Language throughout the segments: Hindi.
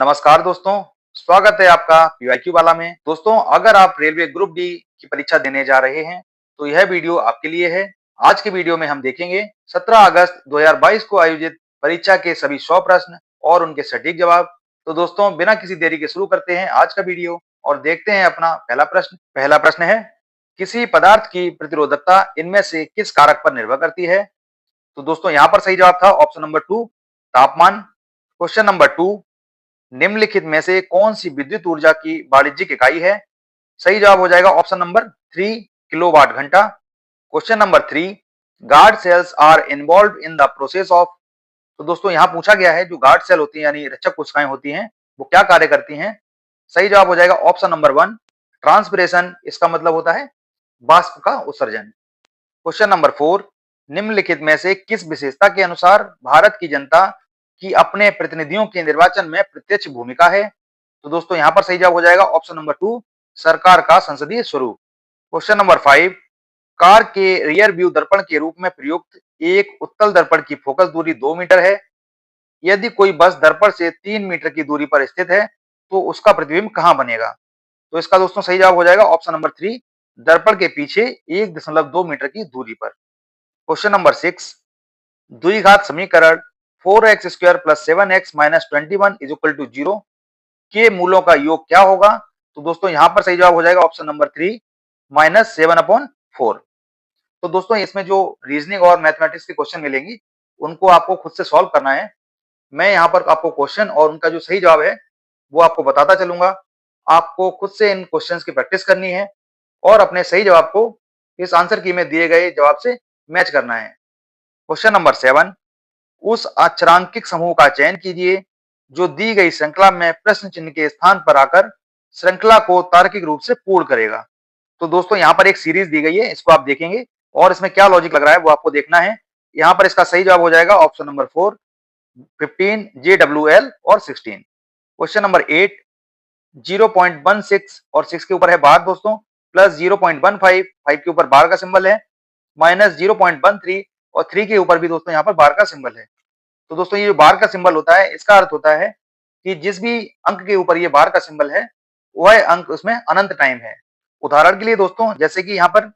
नमस्कार दोस्तों, स्वागत है आपका पीवाईक्यू वाला में। दोस्तों, अगर आप रेलवे ग्रुप डी की परीक्षा देने जा रहे हैं, तो यह वीडियो आपके लिए है। आज के वीडियो में हम देखेंगे 17 अगस्त 2022 को आयोजित परीक्षा के सभी 100 प्रश्न और उनके सटीक जवाब। तो दोस्तों, बिना किसी देरी के शुरू करते हैं आज का वीडियो और देखते हैं अपना पहला प्रश्न। पहला प्रश्न है, किसी पदार्थ की प्रतिरोधकता इनमें से किस कारक पर निर्भर करती है? तो दोस्तों, यहाँ पर सही जवाब था ऑप्शन नंबर 2, तापमान। क्वेश्चन नंबर 2, निम्नलिखित में से कौन सी विद्युत ऊर्जा की वाणिज्यिक इकाई है? सही जवाब हो जाएगा ऑप्शन नंबर 3, किलोवाट घंटा। Question number 3, guard cells are involve in the process of. तो दोस्तों, यहाँ पूछा गया है जो गार्ड सेल होती है यानी रक्षक कोशिकाएं होती हैं, वो क्या कार्य करती हैं? सही जवाब हो जाएगा ऑप्शन नंबर 1, ट्रांसपिरेशन। इसका मतलब होता है वाष्प का उत्सर्जन। क्वेश्चन नंबर 4, निम्नलिखित में से किस विशेषता के अनुसार भारत की जनता की अपने प्रतिनिधियों के निर्वाचन में प्रत्यक्ष भूमिका है? तो दोस्तों, यहां पर सही जवाब हो जाएगा ऑप्शन नंबर 2, सरकार का संसदीय स्वरूप। क्वेश्चन नंबर 5, कार के रियर व्यू दर्पण के रूप में प्रयुक्त एक उत्तल दर्पण की फोकस दूरी 2 मीटर है। यदि कोई बस दर्पण से 3 मीटर की दूरी पर स्थित है, तो उसका प्रतिबिंब कहां बनेगा? तो इसका दोस्तों सही जवाब हो जाएगा ऑप्शन नंबर 3, दर्पण के पीछे 1.2 मीटर की दूरी पर। क्वेश्चन नंबर 6, द्विघात समीकरण 4x square plus 7x minus 21 is equal to 0 के मूलों का योग क्या होगा? तो दोस्तों, यहां पर सही जवाब हो जाएगा ऑप्शन नंबर 3, माइनस 7/4। तो दोस्तों, इसमें जो रीजनिंग और मैथमेटिक्स के क्वेश्चन मिलेंगी, उनको आपको खुद से सॉल्व करना है। मैं यहाँ पर आपको क्वेश्चन और उनका जो सही जवाब है वो आपको बताता चलूंगा। आपको खुद से इन क्वेश्चंस की प्रैक्टिस करनी है और अपने सही जवाब को इस आंसर की में दिए गए जवाब से मैच करना है। क्वेश्चन नंबर 7, उस अक्षरांकित समूह का चयन कीजिए जो दी गई श्रृंखला में प्रश्न चिन्ह के स्थान पर आकर श्रृंखला को तार्किक रूप से पूर्ण करेगा। तो दोस्तों, यहाँ पर एक सीरीज दी गई है, इसको आप देखेंगे और इसमें क्या लॉजिक लग रहा है वो आपको देखना है। यहाँ पर इसका सही जवाब हो जाएगा ऑप्शन नंबर 4, 15, JWL और 16। क्वेश्चन नंबर 8, 0.16 और 6 के ऊपर है बार दोस्तों, प्लस 0.15, 5 के ऊपर बार का सिंबल है, माइनस 0.13 और 3 के ऊपर भी दोस्तों यहाँ पर बार का सिंबल है। तो दोस्तों, ये जो बार का सिंबल होता है इसका अर्थ होता है कि जिस भी अंक के ऊपर ये बार का सिंबल है वह अंक उसमें अनंत टाइम है। उदाहरण के लिए दोस्तों, जैसे कि यहाँ पर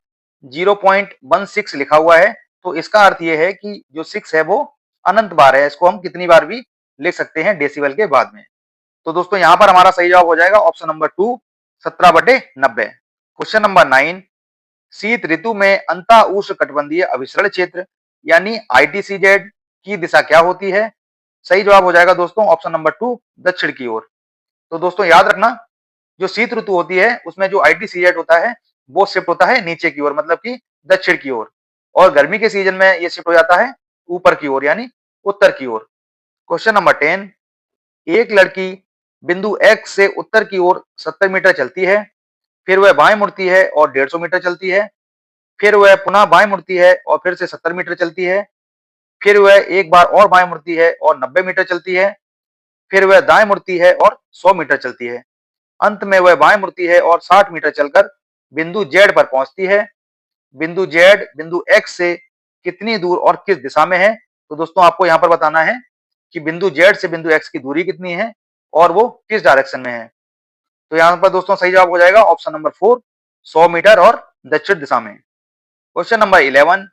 0.16 लिखा हुआ है, तो इसका अर्थ ये है कि जो 6 है वो अनंत बार है, इसको हम कितनी बार भी लिख सकते हैं डेसिबल के बाद में। तो दोस्तों, यहाँ पर हमारा सही जवाब हो जाएगा ऑप्शन नंबर 2, 17/90। क्वेश्चन नंबर 9, शीत ऋतु में अंतः उष्ण कटिबंधीय अभिसरण क्षेत्र यानी ITCZ की दिशा क्या होती है? सही जवाब हो जाएगा दोस्तों ऑप्शन नंबर 2, दक्षिण की ओर। तो दोस्तों, याद रखना, जो शीत ऋतु होती है उसमें जो ITCZ होता है वो शिफ्ट होता है नीचे की ओर, मतलब कि दक्षिण की ओर, और गर्मी के सीजन में ये शिफ्ट हो जाता है ऊपर की ओर यानी उत्तर की ओर। क्वेश्चन नंबर 10, एक लड़की बिंदु X से उत्तर की ओर 70 मीटर चलती है, फिर वह बाएं मुड़ती है और 150 मीटर चलती है, फिर वह पुनः बाएं मुड़ती है और फिर से 70 मीटर चलती है, फिर वह एक बार और बाएं मुड़ती है और 90 मीटर चलती है, फिर वह दाएं मुड़ती है और 100 मीटर चलती है। अंत में वह बाएं मुड़ती है और 60 मीटर चलकर बिंदु Z पर पहुंचती है। बिंदु Z बिंदु X से कितनी दूर और किस दिशा में है? तो दोस्तों, आपको यहाँ पर बताना है कि बिंदु Z से बिंदु X की दूरी कितनी है और वो किस डायरेक्शन में है। तो यहाँ पर दोस्तों सही जवाब हो जाएगा ऑप्शन नंबर 4, 100 मीटर और दक्षिण दिशा में। क्वेश्चन नंबर 11,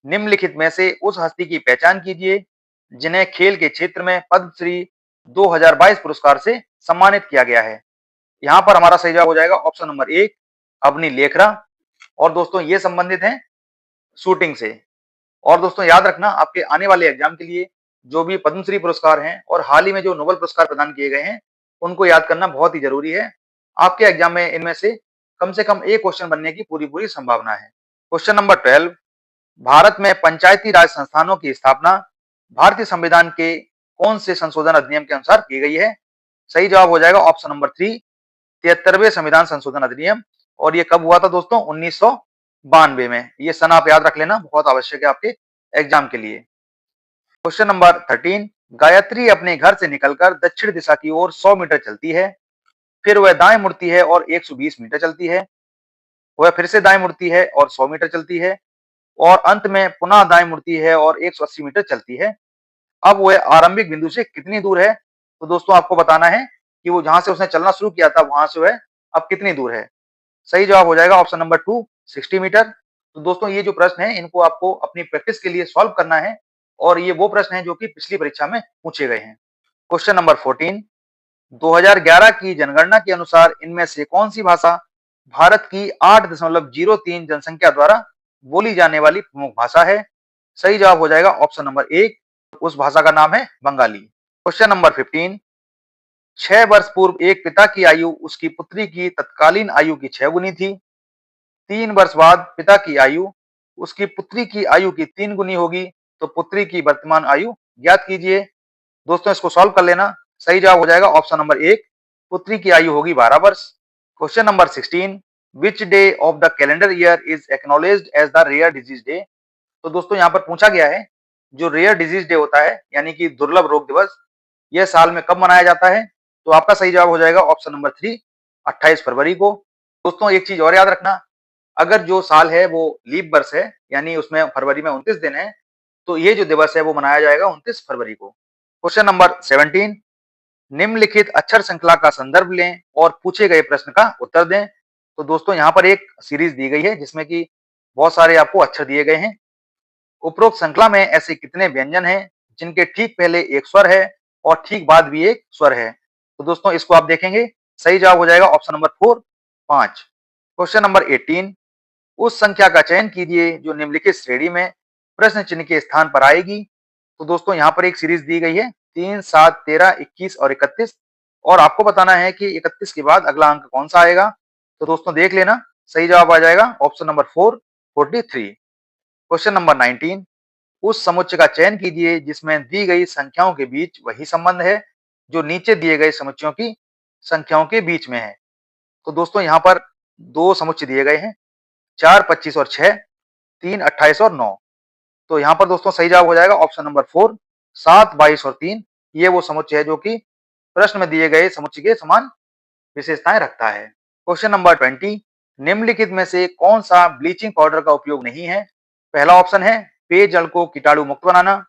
निम्नलिखित में से उस हस्ती की पहचान कीजिए जिन्हें खेल के क्षेत्र में पद्मश्री 2022 पुरस्कार से सम्मानित किया गया है। यहाँ पर हमारा सही जवाब हो जाएगा ऑप्शन नंबर 1, अवनी लेखरा। और दोस्तों, ये संबंधित हैं शूटिंग से। और दोस्तों, याद रखना, आपके आने वाले एग्जाम के लिए जो भी पद्मश्री पुरस्कार हैं और हाल ही में जो नोबेल पुरस्कार प्रदान किए गए हैं उनको याद करना बहुत ही जरूरी है। आपके एग्जाम में इनमें से कम एक क्वेश्चन बनने की पूरी पूरी संभावना है। क्वेश्चन नंबर 12, भारत में पंचायती राज संस्थानों की स्थापना भारतीय संविधान के कौन से संशोधन अधिनियम के अनुसार की गई है? सही जवाब हो जाएगा ऑप्शन नंबर 3, 73वें संविधान संशोधन अधिनियम। और ये कब हुआ था दोस्तों? 1992 में। ये सन आप याद रख लेना, बहुत आवश्यक है आपके एग्जाम के लिए। क्वेश्चन नंबर 13, गायत्री अपने घर से निकलकर दक्षिण दिशा की ओर 100 मीटर चलती है, फिर वह दाएं मुड़ती है और 120 मीटर चलती है, वह फिर से दाएं मुड़ती है और 100 मीटर चलती है, और अंत में पुनः दाएं मुड़ती है और 180 मीटर चलती है। अब वह आरंभिक बिंदु से कितनी दूर है? तो दोस्तों आपको बताना है कि वो जहां से उसने चलना शुरू किया था वहां से वह अब कितनी दूर है। सही जवाब हो जाएगा ऑप्शन नंबर 2, 60 मीटर। तो दोस्तों ये जो प्रश्न है इनको आपको अपनी प्रैक्टिस के लिए सॉल्व करना है और ये वो प्रश्न है जो कि पिछली परीक्षा में पूछे गए हैं। क्वेश्चन नंबर 14, 2011 की जनगणना के अनुसार इनमें से कौन सी भाषा भारत की 8.03 जनसंख्या द्वारा बोली जाने वाली प्रमुख भाषा है। सही जवाब हो जाएगा ऑप्शन नंबर 1, उस भाषा का नाम है बंगाली। क्वेश्चन नंबर 15, 6 वर्ष पूर्व एक पिता की आयु उसकी पुत्री की तत्कालीन आयु की 6 गुनी थी। 3 वर्ष बाद पिता की आयु उसकी पुत्री की आयु की 3 गुनी होगी, तो पुत्री की वर्तमान आयु ज्ञात कीजिए। दोस्तों इसको सॉल्व कर लेना। सही जवाब हो जाएगा ऑप्शन नंबर 1, पुत्री की आयु होगी 12 वर्ष। Question number 16, which day of the calendar year is acknowledged as the rare disease day. तो दोस्तों यहाँ पर पूछा गया है जो रेयर डिजीज डे होता है यानी कि दुर्लभ रोग दिवस, यह साल में कब मनाया जाता है। तो आपका सही जवाब हो जाएगा ऑप्शन नंबर 3, 28 फरवरी को। दोस्तों एक चीज और याद रखना, अगर जो साल है वो लीप वर्ष है यानी उसमें फरवरी में 29 दिन है, तो ये जो दिवस है वो मनाया जाएगा 29 फरवरी को। क्वेश्चन नंबर 17, निम्नलिखित अक्षर श्रृंखला का संदर्भ लें और पूछे गए प्रश्न का उत्तर दें। तो दोस्तों यहाँ पर एक सीरीज दी गई है जिसमें कि बहुत सारे आपको अक्षर दिए गए हैं। उपरोक्त श्रृंखला में ऐसे कितने व्यंजन हैं जिनके ठीक पहले एक स्वर है और ठीक बाद भी एक स्वर है। तो दोस्तों इसको आप देखेंगे। सही जवाब हो जाएगा ऑप्शन नंबर 4, 5। क्वेश्चन नंबर 18, उस संख्या का चयन कीजिए जो निम्नलिखित श्रेणी में प्रश्न चिन्ह के स्थान पर आएगी। तो दोस्तों यहाँ पर एक सीरीज दी गई है 3, 7, 13, 21 और 31 और आपको बताना है कि 31 के बाद अगला अंक कौन सा आएगा। तो दोस्तों देख लेना। सही जवाब आ जाएगा ऑप्शन नंबर 4, 43। क्वेश्चन नंबर 19, उस समुच्चय का चयन कीजिए जिसमें दी गई संख्याओं के बीच वही संबंध है जो नीचे दिए गए समुच्चयों की संख्याओं के बीच में है। तो दोस्तों यहाँ पर दो समुच्चय दिए गए हैं, 4, 25 और 6, 3, 28 और 9। तो यहाँ पर दोस्तों सही जवाब हो जाएगा ऑप्शन नंबर 4, 7, 22 और 3। ये वो समुच्चय है जो कि प्रश्न में दिए गए समुच्चय के समान विशेषताएं रखता है। क्वेश्चन नंबर 20, निम्नलिखित में से कौन सा ब्लीचिंग पाउडर का उपयोग नहीं है। पहला ऑप्शन है पेयजल को कीटाणु मुक्त बनाना,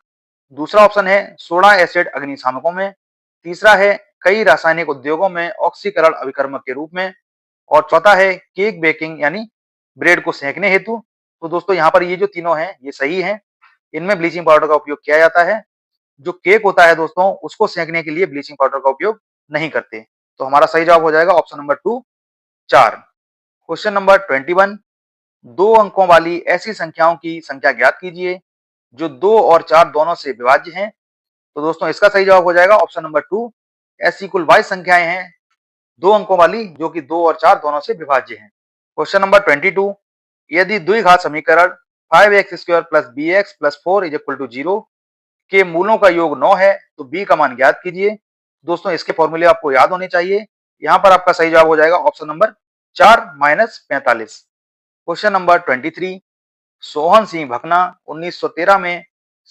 दूसरा ऑप्शन है सोडा एसिड अग्निशामकों में, तीसरा है कई रासायनिक उद्योगों में ऑक्सीकरण अभिकर्मक के रूप में और चौथा है केक बेकिंग यानी ब्रेड को सेंकने हेतु। तो दोस्तों यहाँ पर ये जो तीनों हैं ये सही हैं। इनमें ब्लीचिंग पाउडर का उपयोग किया जाता है। जो केक होता है दोस्तों उसको सेंकने के लिए ब्लीचिंग पाउडर का उपयोग नहीं करते। तो हमारा सही जवाब हो जाएगा ऑप्शन नंबर 2, 4। क्वेश्चन नंबर 21, 2 अंकों वाली ऐसी संख्याओं की संख्या ज्ञात कीजिए जो 2 और 4 दोनों से विभाज्य हैं। तो दोस्तों इसका सही जवाब हो जाएगा ऑप्शन नंबर 2, ऐसी कुल 22 संख्याएं हैं 2 अंकों वाली जो कि 2 और 4 दोनों से विभाज्य हैं। क्वेश्चन नंबर 22, यदि द्विघात समीकरण 5x² + bx + 4 = 0 के मूलों का योग 9 है तो b का मान ज्ञात कीजिए। दोस्तों इसके फॉर्मूले आपको याद होने चाहिए। यहाँ पर आपका सही जवाब हो जाएगा option number 4, -45। Question number 23, Sohan Singh Bhakna 1913 में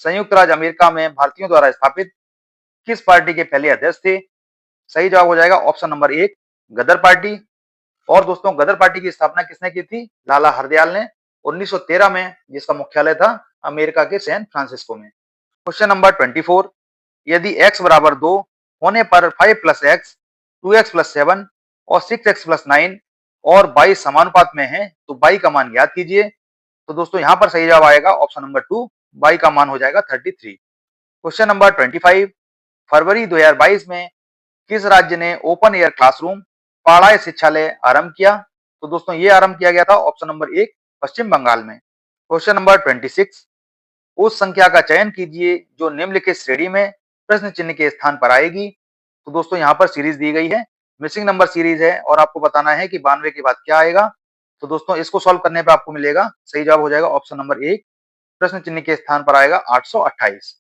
संयुक्त राज्य अमेरिका में भारतीयों द्वारा स्थापित किस पार्टी के पहले अध्यक्ष थे। सही जवाब हो जाएगा ऑप्शन नंबर 1, गदर पार्टी। और दोस्तों गदर पार्टी की स्थापना किसने की थी, लाला हरदयाल ने 1913 में, जिसका मुख्यालय था अमेरिका के सैन फ्रांसिस्को में। क्वेश्चन नंबर 24, यदि x बराबर 2 होने पर 5 + x, 2x + 7 और 6x + 9 और 22 समानुपात में है तो y का मान ज्ञात कीजिए। तो दोस्तों यहाँ पर सही जवाब आएगा ऑप्शन नंबर 2, y का मान हो जाएगा 33। क्वेश्चन नंबर 25, फरवरी 2022 में किस राज्य ने ओपन एयर क्लासरूम पाढ़ाई शिक्षालय आरंभ किया। तो दोस्तों ये आरंभ किया गया था ऑप्शन नंबर 1, पश्चिम बंगाल में। क्वेश्चन नंबर 26, उस संख्या का चयन कीजिए जो निम्नलिखित श्रेणी में प्रश्न चिन्ह के स्थान पर आएगी। तो दोस्तों यहाँ पर सीरीज दी गई है, मिसिंग नंबर सीरीज है और आपको बताना है कि 92 के बाद क्या आएगा। तो दोस्तों इसको सॉल्व करने पर आपको मिलेगा, सही जवाब हो जाएगा ऑप्शन नंबर 1, प्रश्न चिन्ह के स्थान पर आएगा 828।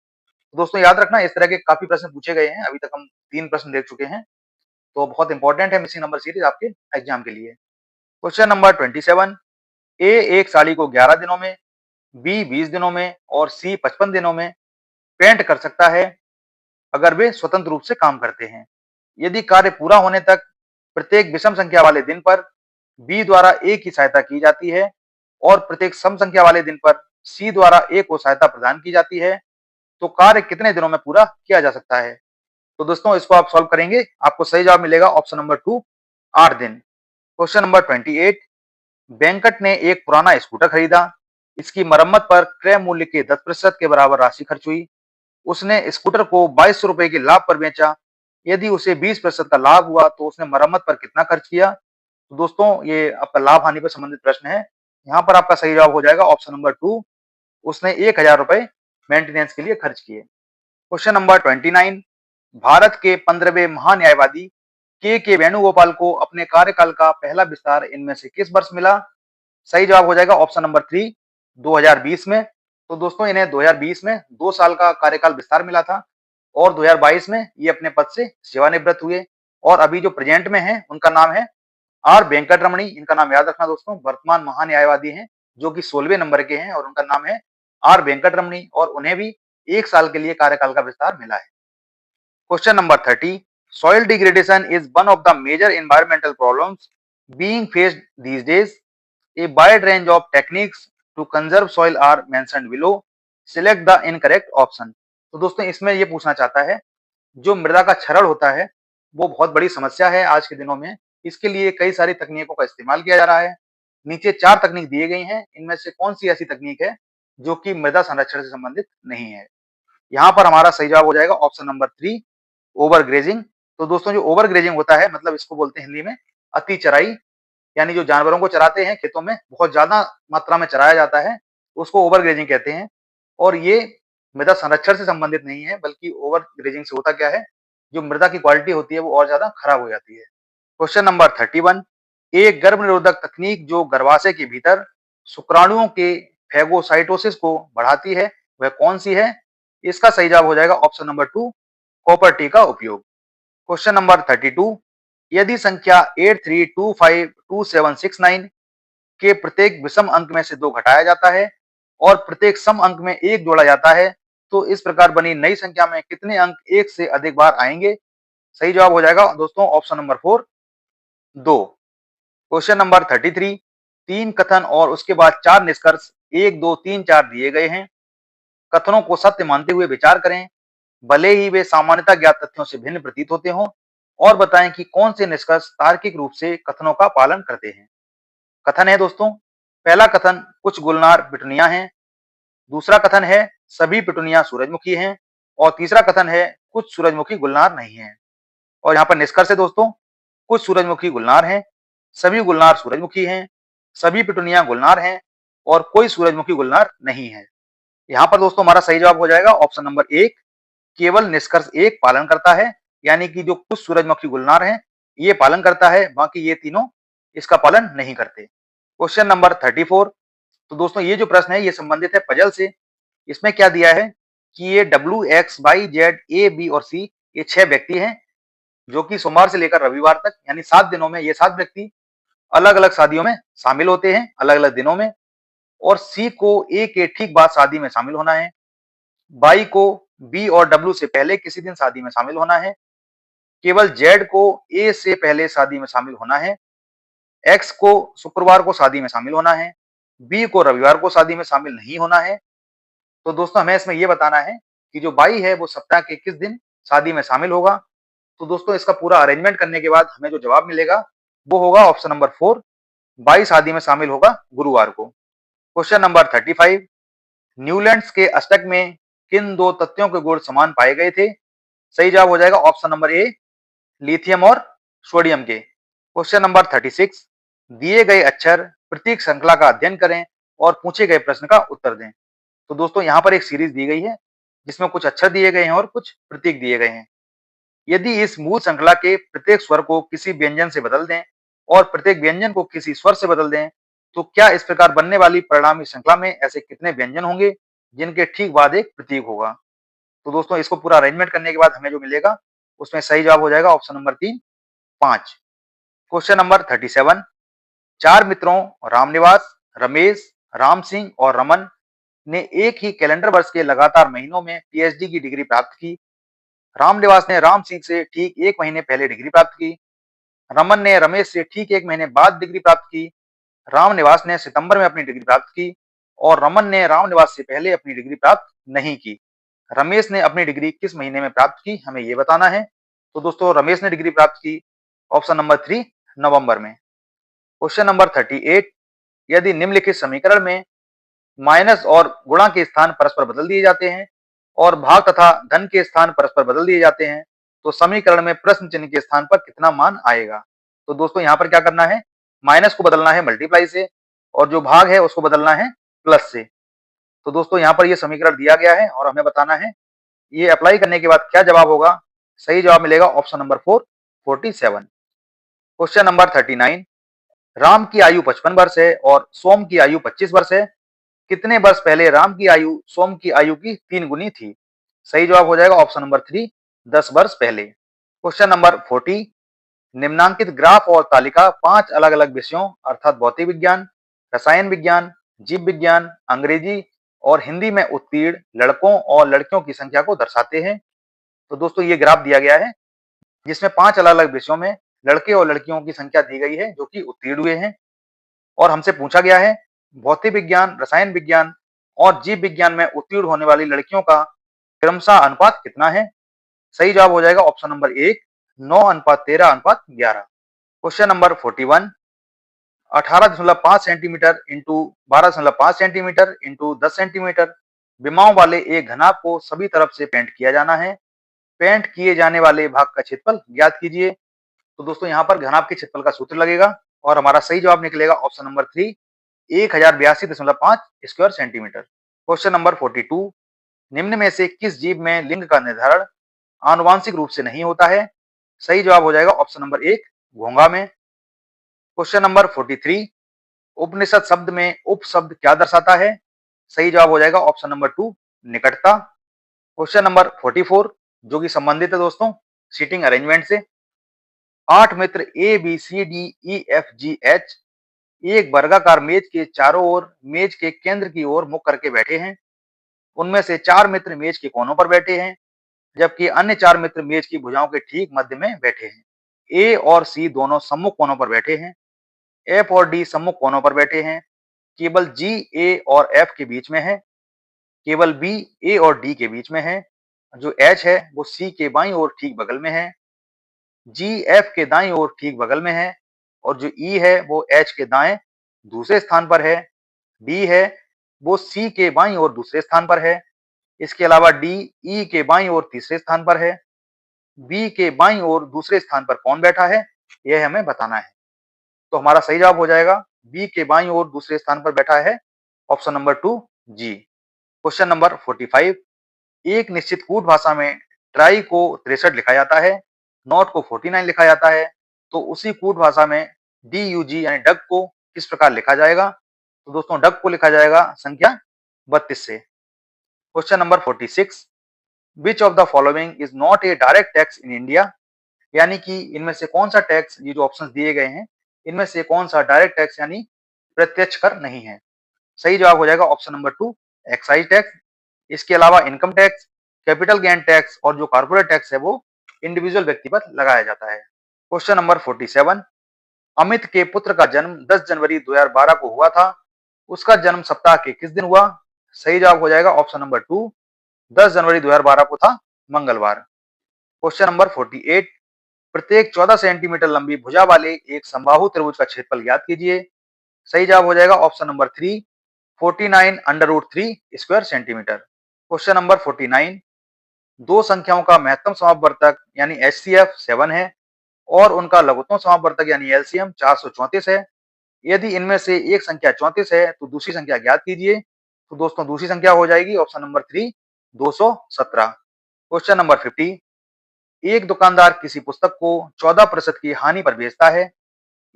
तो दोस्तों याद रखना इस तरह के काफी प्रश्न पूछे गए हैं। अभी तक हम 3 प्रश्न देख चुके हैं, तो बहुत इंपॉर्टेंट है मिसिंग नंबर सीरीज आपके एग्जाम के लिए। क्वेश्चन नंबर 27, ए एक साड़ी को 11 दिनों में, बी 20 दिनों में और सी 55 दिनों में पेंट कर सकता है अगर वे स्वतंत्र रूप से काम करते हैं। यदि कार्य पूरा होने तक प्रत्येक विषम संख्या वाले दिन पर बी द्वारा ए की सहायता की जाती है और प्रत्येक सम संख्या वाले दिन पर सी द्वारा ए को सहायता प्रदान की जाती है, तो कार्य कितने दिनों में पूरा किया जा सकता है। तो दोस्तों इसको आप सॉल्व करेंगे, आपको सही जवाब मिलेगा ऑप्शन नंबर 2, 8 दिन। क्वेश्चन नंबर 28, वेंकट ने एक पुराना स्कूटर खरीदा। इसकी मरम्मत पर क्रय मूल्य के 10% के बराबर राशि खर्च हुई। उसने स्कूटर को 2200 रुपए के लाभ पर बेचा। यदि उसे 20% का लाभ हुआ तो उसने मरम्मत पर कितना खर्च किया? तो दोस्तों ये आपका लाभ हानि पर संबंधित प्रश्न है। यहाँ पर आपका सही जवाब हो जाएगा ऑप्शन नंबर 2, उसने 1000 रुपए मेंटेनेंस के लिए खर्च किए। क्वेश्चन नंबर 29, भारत के 15वें महान्यायवादी के वेणुगोपाल को अपने कार्यकाल का पहला विस्तार इनमें से किस वर्ष मिला? सही जवाब हो जाएगा ऑप्शन नंबर 3, 2020 में। तो दोस्तों इन्हें 2020 में 2 साल का कार्यकाल विस्तार मिला था और 2022 में ये अपने पद से सेवानिवृत्त हुए और अभी जो प्रेजेंट में है उनका नाम है आर वेंकट रमणी। इनका नाम याद रखना दोस्तों, वर्तमान महान्यायवादी हैं जो कि 16वें नंबर के हैं और उनका नाम है आर वेंकट रमणी और उन्हें भी 1 साल के लिए कार्यकाल का विस्तार मिला है। Question number 30, soil degradation is one of the major environmental problems being faced these days. A wide range of techniques to conserve soil are mentioned below. Select the incorrect option. तो दोस्तों इसमें ये पूछना चाहता है, जो मृदा का क्षरण होता है वो बहुत बड़ी समस्या है आज के दिनों में। इसके लिए कई सारी तकनीकों का इस्तेमाल किया जा रहा है। नीचे 4 तकनीक दिए गई हैं, इनमें से कौन सी ऐसी तकनीक है जो कि मृदा संरक्षण से संबंधित नहीं है? यहाँ पर हमारा सही जवाब हो जाएगा ऑप्शन नंबर 3, ओवर ग्रेजिंग। तो दोस्तों जो ओवर ग्रेजिंग होता है मतलब इसको बोलते हैं हिंदी में अति चराई, यानी जो जानवरों को चराते हैं खेतों में बहुत ज्यादा मात्रा में चराया जाता है, उसको ओवर ग्रेजिंग कहते हैं। और ये मृदा संरक्षण से संबंधित नहीं है, बल्कि ओवर ग्रेजिंग से होता क्या है, जो मृदा की क्वालिटी होती है वो और ज्यादा खराब हो जाती है। क्वेश्चन नंबर 31, एक गर्भ निरोधक तकनीक जो गर्भाशय के भीतर शुक्राणुओं के फैगोसाइटोसिस को बढ़ाती है वह कौन सी है? इसका सही जवाब हो जाएगा ऑप्शन नंबर 2, कॉपर टी का उपयोग। क्वेश्चन नंबर 32, यदि संख्या 83252769 के प्रत्येक विषम अंक में से 2 घटाया जाता है और प्रत्येक सम अंक में 1 जोड़ा जाता है तो इस प्रकार बनी नई संख्या में कितने अंक 1 से अधिक बार आएंगे? सही जवाब हो जाएगा दोस्तों ऑप्शन नंबर 4, 2। क्वेश्चन नंबर 33, 3 कथन और उसके बाद 4 निष्कर्ष 1, 2, 3, 4 दिए गए हैं। कथनों को सत्य मानते हुए विचार करें, भले ही वे सामान्यतः ज्ञात तथ्यों से भिन्न प्रतीत होते हों, और बताएं कि कौन से निष्कर्ष तार्किक रूप से कथनों का पालन करते हैं। कथन है दोस्तों, पहला कथन कुछ गुलनार पिटूनिया हैं, दूसरा कथन है सभी पिटूनिया सूरजमुखी हैं और तीसरा कथन है कुछ सूरजमुखी गुलनार नहीं है। और यहाँ पर निष्कर्ष है दोस्तों, कुछ सूरजमुखी गुलनार हैं, सभी गुलनार सूरजमुखी हैं, सभी पिटूनिया गुलनार हैं और कोई सूरजमुखी गुलनार नहीं है। यहाँ पर दोस्तों हमारा सही जवाब हो जाएगा ऑप्शन नंबर 1, केवल निष्कर्ष 1 पालन करता है, यानी कि जो कुछ सूरजमुखी गुलनार हैं ये पालन करता है, बाकी ये तीनों इसका पालन नहीं करते। क्वेश्चन नंबर 34, तो दोस्तों ये जो प्रश्न है ये संबंधित है पजल से। इसमें क्या दिया है कि ये WXYZ A B और C ये 6 व्यक्ति हैं जो कि सोमवार से लेकर रविवार तक यानी 7 दिनों में ये 7 व्यक्ति अलग अलग शादियों में शामिल होते हैं अलग अलग दिनों में। और C को A के ठीक बाद शादी में शामिल होना है, Y को B और W से पहले किसी दिन शादी में शामिल होना है, केवल Z को A से पहले शादी में शामिल होना है, X को शुक्रवार को शादी में शामिल होना है, B को रविवार को शादी में शामिल नहीं होना है। तो दोस्तों हमें इसमें यह बताना है कि जो Y है वो सप्ताह के किस दिन शादी में शामिल होगा। तो दोस्तों इसका पूरा अरेंजमेंट करने के बाद हमें जो जवाब मिलेगा वो होगा ऑप्शन नंबर 4, Y शादी में शामिल होगा गुरुवार को। क्वेश्चन नंबर 35, न्यूलैंड्स के अष्टक में किन 2 तत्वों के गुण समान पाए गए थे? सही जवाब हो जाएगा ऑप्शन नंबर ए, लिथियम और सोडियम के। क्वेश्चन नंबर 36, दिए गए अक्षर प्रतीक श्रृंखला का अध्ययन करें और पूछे गए प्रश्न का उत्तर दें। तो दोस्तों यहाँ पर एक सीरीज दी गई है जिसमें कुछ अक्षर दिए गए हैं और कुछ प्रतीक दिए गए हैं। यदि इस मूल श्रृंखला के प्रत्येक स्वर को किसी व्यंजन से बदल दें और प्रत्येक व्यंजन को किसी स्वर से बदल दें तो क्या इस प्रकार बनने वाली परिणामी श्रृंखला में ऐसे कितने व्यंजन होंगे जिनके ठीक बाद एक प्रतीक होगा? तो दोस्तों इसको पूरा अरेंजमेंट करने के बाद हमें जो मिलेगा उसमें सही जवाब हो जाएगा ऑप्शन नंबर 3, 5। क्वेश्चन नंबर 37, 4 मित्रों रामनिवास, रमेश, राम सिंह और रमन ने एक ही कैलेंडर वर्ष के लगातार महीनों में पीएचडी की डिग्री प्राप्त की। रामनिवास ने राम सिंह से ठीक 1 महीने पहले डिग्री प्राप्त की, रमन ने रमेश से ठीक 1 महीने बाद डिग्री प्राप्त की, रामनिवास ने सितंबर में अपनी डिग्री प्राप्त की और रमन ने रामनिवास से पहले अपनी डिग्री प्राप्त नहीं की। रमेश ने अपनी डिग्री किस महीने में प्राप्त की, हमें ये बताना है। तो दोस्तों रमेश ने डिग्री प्राप्त की ऑप्शन नंबर 3 नवंबर में। क्वेश्चन नंबर 38, यदि निम्नलिखित समीकरण में माइनस और गुणा के स्थान परस्पर बदल दिए जाते हैं और भाग तथा धन के स्थान परस्पर बदल दिए जाते हैं, तो समीकरण में प्रश्न चिन्ह के स्थान पर कितना मान आएगा। तो दोस्तों यहाँ पर क्या करना है, माइनस को बदलना है मल्टीप्लाई से और जो भाग है उसको बदलना है प्लस से। तो दोस्तों यहाँ पर ये समीकरण दिया गया है और हमें बताना है ये अप्लाई करने के बाद क्या जवाब होगा। सही जवाब मिलेगा option number 4 47। Question number 39, Ram की आयु 55 वर्ष है और सोम की आयु 25 वर्ष है। कितने वर्ष पहले राम की आयु सोम की आयु की 3 गुनी थी। सही जवाब हो जाएगा ऑप्शन नंबर 3 10 वर्ष पहले। क्वेश्चन नंबर 40, निम्नांकित ग्राफ और तालिका 5 अलग अलग विषयों अर्थात भौतिक विज्ञान, रसायन विज्ञान, जीव विज्ञान, अंग्रेजी और हिंदी में उत्तीर्ण लड़कों और लड़कियों की संख्या को दर्शाते हैं। तो दोस्तों ये ग्राफ दिया गया है जिसमें 5 अलग अलग विषयों में लड़के और लड़कियों की संख्या दी गई है जो कि उत्तीर्ण हुए हैं और हमसे पूछा गया है भौतिक विज्ञान, रसायन विज्ञान और जीव विज्ञान में उत्तीर्ण होने वाली लड़कियों का क्रमशः अनुपात कितना है। सही जवाब हो जाएगा option number 1 9:13:11। Question number 41, 18.5 centimetre into 12.5 centimetre into 10 centimetre विमाओं वाले एक घनाभ को सभी तरफ से पेंट किया जाना है। पेंट किए जाने वाले भाग का क्षेत्रफल ज्ञात कीजिए। तो दोस्तों यहाँ पर घनाभ के क्षेत्रफल का सूत्र लगेगा और हमारा सही जवाब निकलेगा option number 3 1082.5 square centimetre. Question number 42, निम्न में से किस जीव में लिंग का निर्धारण आनुवांशिक रूप से नहीं होता है। सही जवाब हो जाएगा ऑप्शन नंबर 1 घोंघा में। क्वेश्चन नंबर 43, उपनिषद शब्द में उप शब्द क्या दर्शाता है। सही जवाब हो जाएगा ऑप्शन नंबर 2 निकटता। क्वेश्चन नंबर 44 जो कि संबंधित है दोस्तों सीटिंग अरेंजमेंट से। 8 मित्र A B C D E F G H एक वर्गाकार मेज के चारों ओर मेज के केंद्र की ओर मुख करके बैठे हैं। उनमें से 4 मित्र मेज के कोनों पर बैठे हैं जबकि अन्य 4 मित्र मेज की भुजाओं के ठीक मध्य में बैठे हैं। ए और सी दोनों सम्मुख कोनों पर बैठे हैं। एफ और डी सम्मुख कोनों पर बैठे हैं। केवल जी ए और एफ के बीच में है। केवल बी ए और डी के बीच में है। जो एच है वो सी के बाईं ओर ठीक बगल में है। जी एफ के दाईं ओर ठीक बगल में है और जो ई है वो एच के दाएं दूसरे स्थान पर है। डी है वो सी के बाईं ओर दूसरे स्थान पर है। इसके अलावा डी ई के बाईं ओर तीसरे स्थान पर है। बी के बाईं ओर दूसरे स्थान पर कौन बैठा है यह हमें बताना है। तो हमारा सही जवाब हो जाएगा बी के बाईं ओर दूसरे स्थान पर बैठा है ऑप्शन नंबर 2 जी। क्वेश्चन नंबर 45, एक निश्चित कूट भाषा में ट्राई को 63 लिखा जाता है, नॉट को 49 लिखा जाता है। तो उसी कूट भाषा में डी यू जी यानी डग को किस प्रकार लिखा जाएगा। तो दोस्तों डग को लिखा जाएगा संख्या 32 से। Question number 46, which of the following is not a direct tax in India. यानी कि इनमें से कौन सा टैक्स, ये जो ऑप्शंस दिए गए हैं इनमें से कौन सा डायरेक्ट टैक्स यानी प्रत्यक्ष कर नहीं है। सही जवाब हो जाएगा ऑप्शन नंबर 2 एक्साइज टैक्स। इसके अलावा income tax, capital gain tax और जो कॉर्पोरेट टैक्स है वो इंडिविजुअल व्यक्ति पर लगाया जाता है। क्वेश्चन नंबर 47, अमित के पुत्र का जन्म 10 जनवरी 2012 को हुआ था। उसका जन्म सप्ताह के किस दिन हुआ। सही जवाब हो जाएगा ऑप्शन नंबर 2 10 जनवरी 2012 को था मंगलवार। क्वेश्चन नंबर 48, प्रत्येक 14 सेंटीमीटर लंबी भुजा वाले एक समबाहु त्रिभुज का क्षेत्रफल ज्ञात कीजिए। सही जवाब हो जाएगा option number 3 49√3 square centimetre. Question number 49, दो संख्याओं का महत्तम समापवर्तक यानी एचसीएफ 7 है और उनका लघुत्तम समापवर्तक यानी एलसीएम 434 है। यदि इनमें से एक संख्या 34 है तो दूसरी संख्या ज्ञात कीजिए। तो दोस्तों दूसरी संख्या हो जाएगी ऑप्शन नंबर 3 217। क्वेश्चन नंबर 50, एक दुकानदार किसी पुस्तक को 14% की हानि पर बेचता है।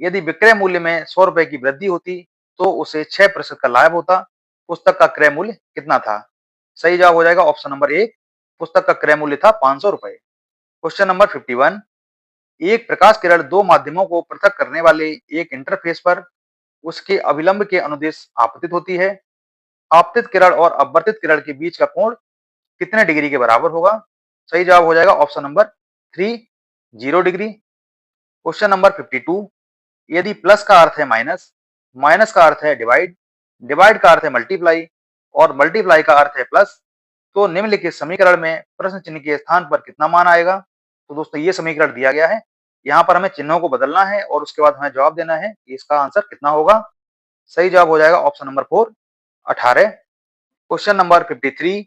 यदि विक्रय मूल्य में 100 रुपए की वृद्धि होती तो उसे 6% का लाभ होता। पुस्तक का क्रय मूल्य कितना था। सही जवाब हो जाएगा ऑप्शन नंबर 1 पुस्तक का क्रय मूल्य था 500 रुपए। क्वेश्चन नंबर 51, एक प्रकाश किरण दो माध्यमों को पृथक करने वाले एक इंटरफेस पर उसके अभिलंब के अनुदिश आपतित होती है। आपतित किरण और अपवर्तित किरण के बीच का कोण कितने डिग्री के बराबर होगा। सही जवाब हो जाएगा option number 3 0 degree. Question number 52, यदि प्लस का अर्थ है माइनस, माइनस का अर्थ है डिवाइड, डिवाइड का अर्थ है मल्टीप्लाई और मल्टीप्लाई का अर्थ है प्लस, तो निम्नलिखित समीकरण में प्रश्न चिन्ह के स्थान पर कितना मान आएगा? तो दोस्तों ये समीकरण दिया गया है, यहाँ पर हमें चिन्हों को बदलना है और उसके बाद हमें जवाब देना है कि इसका आंसर कितना होगा। सही जवाब हो जाएगा ऑप्शन नंबर 4, 18। क्वेश्चन नंबर 53,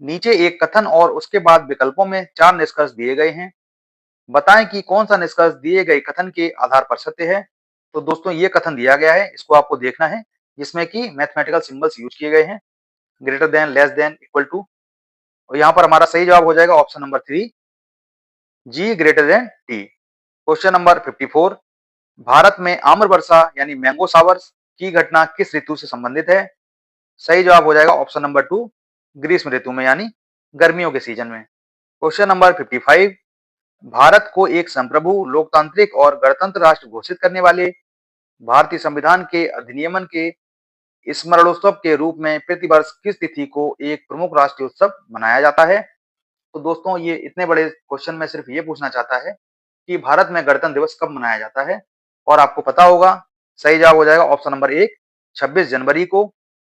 नीचे एक कथन और उसके बाद विकल्पों में 4 निष्कर्ष दिए गए हैं। बताएं कि कौन सा निष्कर्ष दिए गए कथन के आधार पर सत्य है। तो दोस्तों ये कथन दिया गया है, इसको आपको देखना है, जिसमें कि मैथमेटिकल सिंबल्स यूज किए गए हैं, greater than, less than, equal to. और यहाँ पर हमारा सही जवाब हो जाएगा option number 3, G greater than T. Question number 54, Bharat में आम्र वर्षा यानी मैंगो शावर्स की घटना किस ऋतु से संबंधित है? सही जवाब हो जाएगा ऑप्शन नंबर 2, ग्रीष्म ऋतु में यानी गर्मियों के सीजन में। क्वेश्चन नंबर 55, भारत को एक संप्रभु, लोकतांत्रिक और गणतंत्र राष्ट्र घोषित करने वाले भारतीय संविधान के अधिनियमन के स्मरणोत्सव के रूप में प्रतिवर्ष किस तिथि को एक प्रमुख राष्ट्रीय उत्सव मनाया जाता है? तो दोस्तों ये इतने बड़े क्वेश्चन में सिर्फ ये पूछना चाहता है कि भारत में गणतंत्र दिवस कब मनाया जाता है, और आपको पता होगा। सही जवाब हो जाएगा ऑप्शन नंबर 1, 26 जनवरी को,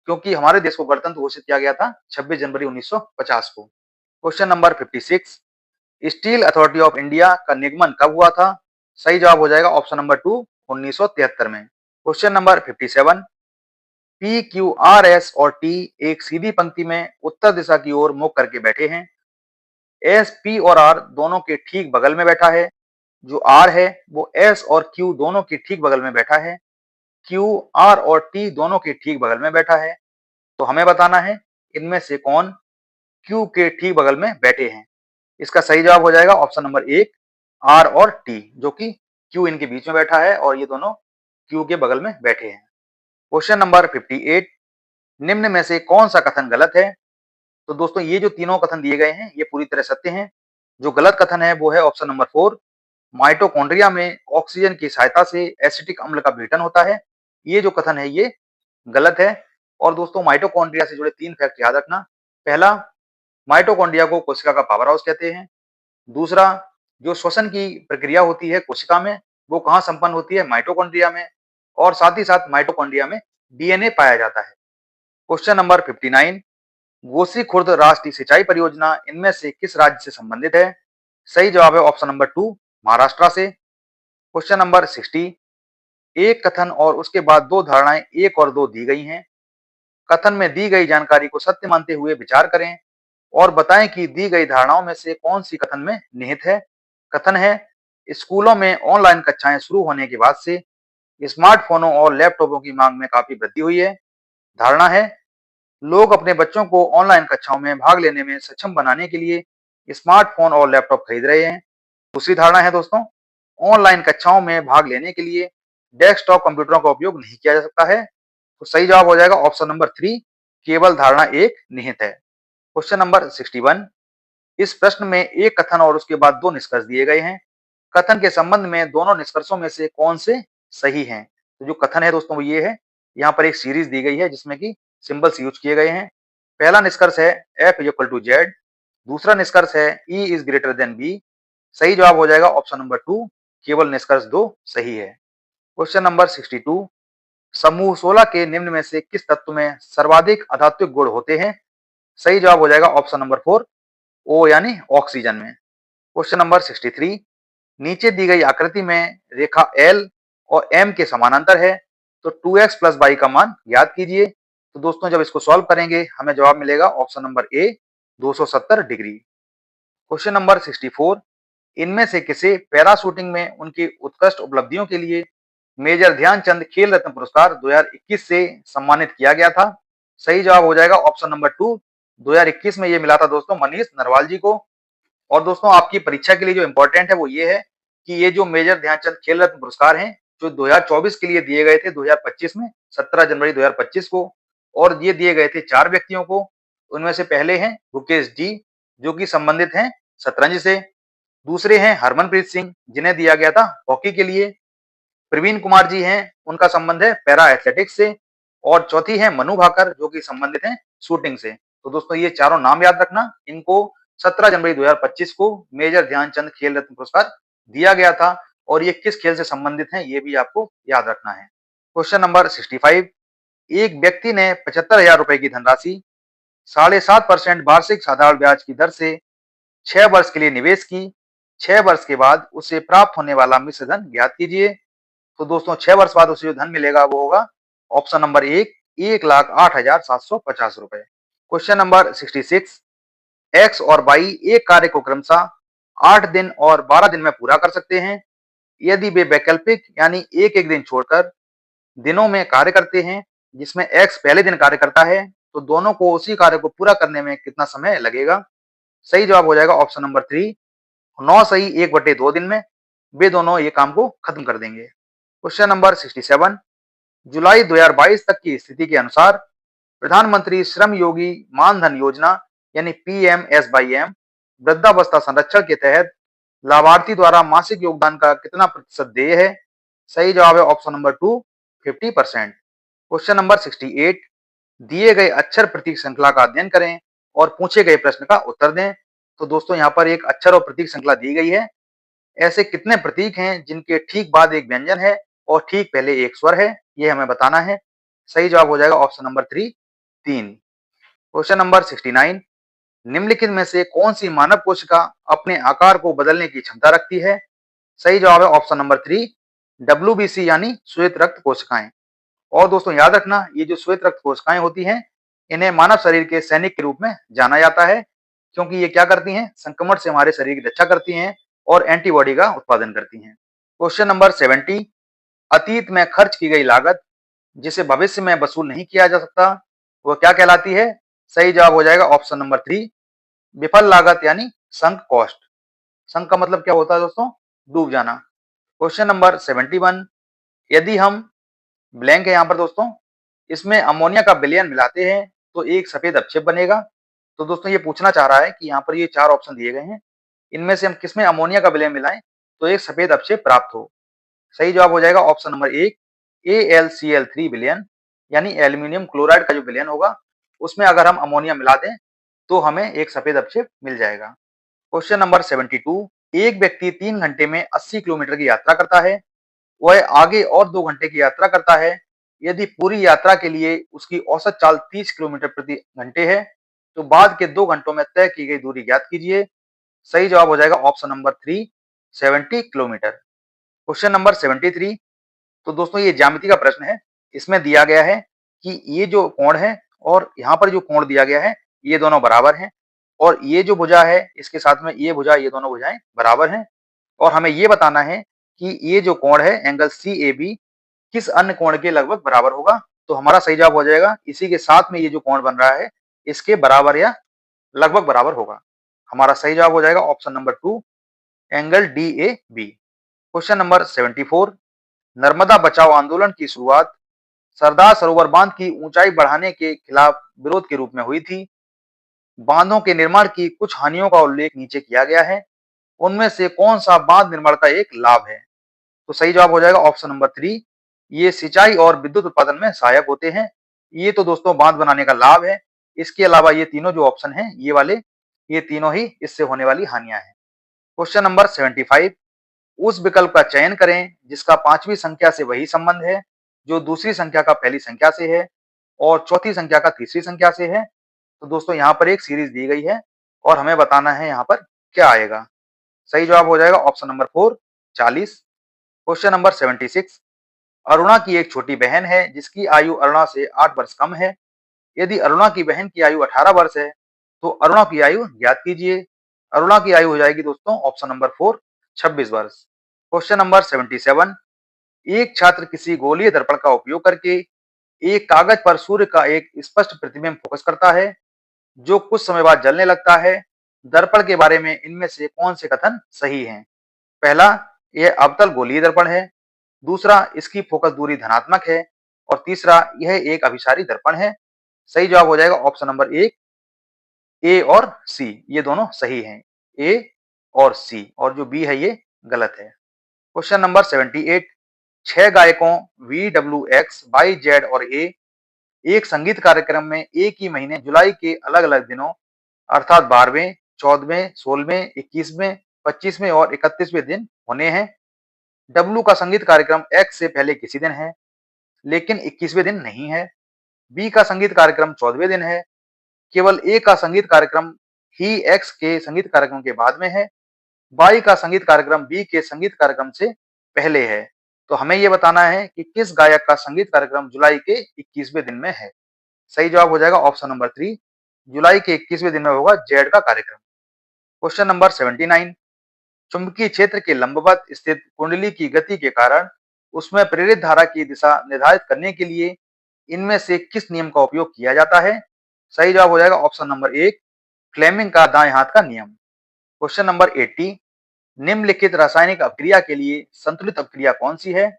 क्योंकि हमारे देश को गणतंत्र घोषित किया गया था 26 जनवरी 1950 को। Question number 56, steel authority of India का निगमन कब हुआ था? सही जवाब हो जाएगा ऑप्शन नंबर 2, 1973 में। Question number 57, P, Q, R, S और टी एक सीधी पंक्ति में उत्तर दिशा की ओर मुख करके बैठे हैं। एस, पी और आर दोनों के ठीक बगल में बैठा है। जो आर है वो एस और क्यू दोनों के ठीक बगल में बैठा है। क्यू, आर और टी दोनों के ठीक बगल में बैठा है। तो हमें बताना है इनमें से कौन क्यू के ठीक बगल में बैठे हैं। इसका सही जवाब हो जाएगा ऑप्शन नंबर 1, आर और टी, जो कि क्यू इनके बीच में बैठा है और ये दोनों क्यू के बगल में बैठे हैं। क्वेश्चन नंबर 58, निम्न में से कौन सा कथन गलत है? तो दोस्तों ये जो तीनों कथन दिए गए हैं ये पूरी तरह सत्य हैं। जो गलत कथन है वो है ऑप्शन नंबर 4, माइटोकॉन्ड्रिया में ऑक्सीजन की सहायता से एसिटिक अम्ल का विघटन होता है। ये जो कथन है ये गलत है। और दोस्तों माइटोकॉन्ड्रिया से जुड़े 3 फैक्ट याद रखना। पहला, माइटोकॉन्ड्रिया को कोशिका का पावर हाउस कहते हैं। दूसरा, जो श्वसन की प्रक्रिया होती है कोशिका में वो कहाँ संपन्न होती है? माइटोकॉन्ड्रिया में। और साथ ही साथ माइटोकॉन्ड्रिया में डीएनए पाया जाता है। क्वेश्चन नंबर 59, गोसी खुर्द राष्ट्रीय सिंचाई परियोजना इनमें से किस राज्य से संबंधित है? सही जवाब है ऑप्शन नंबर 2, महाराष्ट्र से। क्वेश्चन नंबर 60, एक कथन और उसके बाद 2 धारणाएं 1 और 2 दी गई हैं। कथन में दी गई जानकारी को सत्य मानते हुए विचार करें और बताएं कि दी गई धारणाओं में से कौन सी कथन में निहित है। कथन है, स्कूलों में ऑनलाइन कक्षाएं शुरू होने के बाद से स्मार्टफोनों और लैपटॉपों की मांग में काफी वृद्धि हुई है। धारणा है, लोग अपने बच्चों को ऑनलाइन कक्षाओं में भाग लेने में सक्षम बनाने के लिए स्मार्टफोन और लैपटॉप खरीद रहे हैं। दूसरी धारणा है दोस्तों, ऑनलाइन कक्षाओं में भाग लेने के लिए डेस्कटॉप कंप्यूटरों का उपयोग नहीं किया जा सकता है। तो सही जवाब हो जाएगा ऑप्शन नंबर 3, केवल धारणा 1 निहित है। क्वेश्चन नंबर 61, इस प्रश्न में एक कथन और उसके बाद 2 निष्कर्ष दिए गए हैं। कथन के संबंध में दोनों निष्कर्षों में से कौन से सही हैं? तो जो कथन है दोस्तों वो ये है, यहाँ पर एक सीरीज दी गई है जिसमें कि सिंबल्स यूज किए गए हैं। पहला निष्कर्ष है F इक्वल टू जेड। दूसरा निष्कर्ष है E is greater than B। सही जवाब हो जाएगा ऑप्शन नंबर 2, केवल निष्कर्ष 2 सही है। क्वेश्चन नंबर 62, समूह 16 के निम्न में से किस तत्व में सर्वाधिक अधात्विक गुण होते हैं? सही जवाब हो जाएगा ऑप्शन नंबर 4, O यानी ऑक्सीजन में। क्वेश्चन नंबर 63, नीचे दी गई आकृति में रेखा L और M के समानांतर है, तो 2x प्लस y का मान याद कीजिए। तो दोस्तों जब इसको सॉल्व करेंगे हमें जवाब मिलेगा option number A, 270 degree. Question number 64, इनमें से किसे पैराशूटिंग में उनकी उत्कृष्ट उपलब्धियों के लिए मेजर ध्यानचंद खेल रत्न पुरस्कार 2021 से सम्मानित किया गया था? सही जवाब हो जाएगा ऑप्शन नंबर 2, 2021 में ये मिला था दोस्तों मनीष नरवाल जी को। और दोस्तों आपकी परीक्षा के लिए जो इम्पोर्टेंट है वो ये है कि ये जो मेजर ध्यानचंद खेल रत्न पुरस्कार हैं जो 2024 के लिए दिए गए थे 2025 में 17 जनवरी 2025 को, और ये दिए गए थे 4 व्यक्तियों को। उनमें से पहले हैं गुकेश जी जो कि संबंधित हैं शतरंज से। दूसरे हैं हरमनप्रीत सिंह जिन्हें दिया गया था हॉकी के लिए। प्रवीण कुमार जी हैं, उनका संबंध है पैरा एथलेटिक्स से। और चौथी है मनु भाकर जो कि संबंधित हैं शूटिंग से। तो दोस्तों ये चारों नाम याद रखना, इनको 17 जनवरी 2025 को मेजर ध्यानचंद खेल रत्न पुरस्कार दिया गया था और ये किस खेल से संबंधित हैं ये भी आपको याद रखना है। क्वेश्चन नंबर 65, एक व्यक्ति ने 75,000 रुपए की धनराशि 7.5% वार्षिक साधारण ब्याज की दर से 6 वर्ष के लिए निवेश की। 6 वर्ष के बाद उसे प्राप्त होने वाला मिश्र धन ज्ञात कीजिए। तो दोस्तों 6 वर्ष बाद उसे जो धन मिलेगा वो होगा ऑप्शन नंबर 1,08,750 रुपए। क्वेश्चन नंबर 66, एक्स और वाई एक कार्य को क्रमशः 8 दिन और 12 दिन में पूरा कर सकते हैं। यदि वे वैकल्पिक यानी एक एक दिन छोड़कर दिनों में कार्य करते हैं, जिसमें एक्स पहले दिन कार्य करता है, तो दोनों को उसी कार्य को पूरा करने में कितना समय लगेगा? सही जवाब हो जाएगा ऑप्शन नंबर 3, 9 सही 1/2 दिन में वे दोनों ये काम को खत्म कर देंगे। क्वेश्चन नंबर 67, जुलाई 2022 तक की स्थिति के अनुसार प्रधानमंत्री श्रम योगी मानधन योजना यानी PMSYM वृद्धावस्था संरक्षण के तहत लाभार्थी द्वारा मासिक योगदान का कितना प्रतिशत देय है? सही जवाब है ऑप्शन नंबर 2, 50%। क्वेश्चन नंबर 68, दिए गए अक्षर प्रतीक श्रृंखला का अध्ययन करें और पूछे गए प्रश्न का उत्तर दें। तो दोस्तों यहाँ पर एक अक्षर और प्रतीक श्रृंखला दी गई है। ऐसे कितने प्रतीक हैं जिनके ठीक बाद एक व्यंजन है और ठीक पहले एक स्वर है, ये हमें बताना है। सही जवाब हो जाएगा ऑप्शन नंबर 3, 3। क्वेश्चन नंबर 69, निम्नलिखित में से कौन सी मानव कोशिका अपने आकार को बदलने की क्षमता रखती है? सही जवाब है ऑप्शन नंबर 3, WBC यानी श्वेत रक्त कोशिकाएं। और दोस्तों याद रखना, ये जो श्वेत रक्त कोशिकाएं होती हैं, इन्हें मानव शरीर के सैनिक के रूप में जाना जाता है, क्योंकि ये क्या करती हैं? संक्रमण से हमारे शरीर की रक्षा करती हैं और एंटीबॉडी का उत्पादन करती हैं। क्वेश्चन नंबर 70, अतीत में खर्च की गई लागत जिसे भविष्य में वसूल नहीं किया जा सकता, वो क्या कहलाती है? सही जवाब हो जाएगा ऑप्शन नंबर 3, विफल लागत यानी संक कॉस्ट। संक का मतलब क्या होता है दोस्तों? डूब जाना। क्वेश्चन नंबर 71, यदि हम ब्लैंक है यहाँ पर दोस्तों, इसमें अमोनिया का विलयन मिलाते हैं तो एक सफेद अपक्षेप बनेगा। तो दोस्तों ये पूछना चाह रहा है कि यहाँ पर ये 4 ऑप्शन दिए गए हैं, इनमें से हम किसमें अमोनिया का विलयन मिलाएं तो एक सफेद अपक्षेप प्राप्त हो। सही जवाब हो जाएगा ऑप्शन नंबर 1, AlCl3 विलयन यानी एल्यूमिनियम क्लोराइड का जो विलयन होगा उसमें अगर हम अमोनिया मिला दें तो हमें एक सफेद अपक्षेप मिल जाएगा। क्वेश्चन नंबर 72, एक व्यक्ति 3 घंटे में 80 किलोमीटर की यात्रा करता है, वह आगे और 2 घंटे की यात्रा करता है। यदि पूरी यात्रा के लिए उसकी औसत चाल 30 किलोमीटर प्रति घंटे है, तो बाद के 2 घंटों में तय की गई दूरी ज्ञात कीजिए। सही जवाब हो जाएगा option number 3, 70 kilometre. Question number 73, तो दोस्तों ये ज्यामिति का प्रश्न है। इसमें दिया गया है कि ये जो कोण है और यहाँ पर जो कोण दिया गया है ये दोनों बराबर हैं, और ये जो भुजा है इसके साथ में ये भुजा, ये दोनों भुजाएं बराबर हैं। और हमें ये बताना है कि ये जो कोण है एंगल CAB किस अन्य कोण के लगभग बराबर होगा। तो हमारा सही जवाब हो जाएगा इसी के साथ में ये जो कोण बन रहा है इसके बराबर या लगभग बराबर होगा। हमारा सही जवाब हो जाएगा option number 2, angle DAB। Question number 74, Narmada बचाओ आंदोलन की शुरुआत सरदार सरोवर बांध की ऊंचाई बढ़ाने के खिलाफ विरोध के रूप में हुई थी। बांधों के निर्माण की कुछ हानियों का उल्लेख नीचे किया गया है, उनमें से कौन सा बांध निर्माण का एक लाभ है? तो सही जवाब हो जाएगा ऑप्शन नंबर 3, ये सिंचाई और विद्युत उत्पादन में सहायक होते हैं। ये तो दोस्तों बांध बनाने का लाभ है। इसके अलावा ये तीनों जो ऑप्शन हैं ये वाले, ये तीनों ही इससे होने वाली हानियां हैं। क्वेश्चन नंबर 75, उस विकल्प का चयन करें जिसका 5वीं संख्या से वही संबंध है जो दूसरी संख्या का पहली संख्या से है और चौथी संख्या का तीसरी संख्या से है। तो दोस्तों यहाँ पर एक सीरीज दी गई है और हमें बताना है यहाँ पर क्या आएगा। सही जवाब हो जाएगा option number 4, 40। Question number 76, Aruna की एक छोटी बहन है जिसकी आयु अरुणा से 8 वर्ष कम है। यदि अरुणा की बहन की आयु 18 वर्ष है तो अरुणा की आयु ज्ञात कीजिए। अरुणा की आयु हो जाएगी दोस्तों ऑप्शन नंबर 4, 26 वर्ष। क्वेश्चन नंबर 77, एक छात्र किसी गोलीय दर्पण का उपयोग करके एक कागज पर सूर्य का एक स्पष्ट प्रतिबिंब फोकस करता है जो कुछ समय बाद जलने लगता है। दर्पण के बारे में इनमें से कौन से कथन सही हैं? पहला, यह अवतल गोलीय दर्पण है। दूसरा, इसकी फोकस दूरी धनात्मक है। और तीसरा, यह एक अभिसारी दर्पण है। सही जवाब हो जाएगा ऑप्शन नंबर 1, ए और सी, ये दोनों सही हैं। ए और सी, और जो बी है ये गलत है। क्वेश्चन नंबर 78, 6 गायकों VWX, YZ और A एक संगीत कार्यक्रम में एक ही महीने जुलाई के अलग अलग दिनों अर्थात 12वें, 14वें, 16वें, 21वें, 25वें और 31वें दिन होने हैं। W का संगीत कार्यक्रम X से पहले किसी दिन है लेकिन 21वें दिन नहीं है। B का संगीत कार्यक्रम 14वें दिन है केवल ए का संगीत कार्यक्रम ही एक्स के संगीत कार्यक्रम के बाद में है, वाई का संगीत कार्यक्रम बी के संगीत कार्यक्रम से पहले है। तो हमें यह बताना है कि किस गायक का संगीत कार्यक्रम जुलाई के 21वें दिन में है। सही जवाब हो जाएगा ऑप्शन नंबर 3, जुलाई के 21वें दिन में होगा जेड का कार्यक्रम। क्वेश्चन नंबर 79, चुंबकीय क्षेत्र के लंबवत स्थित कुंडली की गति के कारण उसमें प्रेरित धारा की दिशा निर्धारित करने के लिए इनमें से किस नियम का उपयोग किया जाता है। सही जवाब हो जाएगा ऑप्शन नंबर 1, फ्लेमिंग का दाएं हाथ का नियम। क्वेश्चन नंबर 80, निम्नलिखित रासायनिक अपक्रिया के लिए संतुलित अपक्रिया कौन सी है।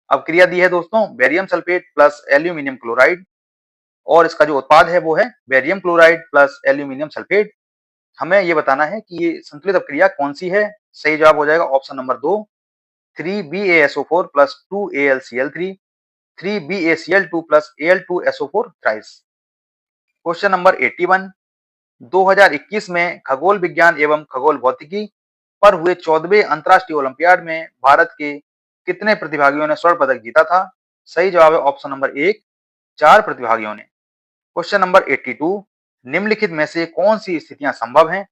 अपक्रिया दी है दोस्तों barium sulphate plus aluminium chloride, और इसका जो उत्पाद है वो है barium chloride plus aluminium sulphate. हमें ये बताना है कि ये संतुलित अपक्रिया कौन सी है। सही जवाब हो जाएगा option number 2, 3BaSO4 plus 2AlCl3, 3BaCl2 plus Al2SO4 thrice. Question number 81, 2021 में खगोल विज्ञान एवं खगोल भौतिकी पर हुए 14वें अंतर्राष्ट्रीय ओलंपियाड में भारत के कितने प्रतिभागियों ने स्वर्ण पदक जीता था। सही जवाब है ऑप्शन नंबर 1, 4 प्रतिभागियों ने। क्वेश्चन नंबर 82, निम्नलिखित में से कौन सी स्थितियां संभव हैं।